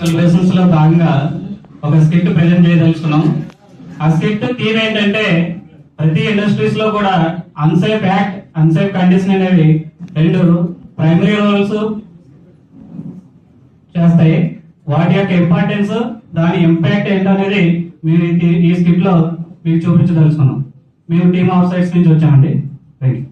Celebrations లో భాగంగా ఒక స్కిట్ ప్రెజెంట్ చేయదలుచుకున్నాం. ఆ స్కిట్ థీమ్ ఏంటంటే ప్రతి ఇండస్ట్రీస్ లో కూడా అన్సేఫ్ యాక్ట్, అన్సేఫ్ కండిషన్ అనేవి రెండు ప్రైమరీ రోల్స్ చేస్తాయి. వాటి యొక్క ఇంపార్టెన్స్, దాని ఇంపాక్ట్ ఏంటనేది మేము ఈ స్కిట్ లో మీకు చూపించదలుచుకున్నాం. మేము టీమ్ ఆఫ్ సైడ్స్ నుంచి వచ్చామండి. Thank you.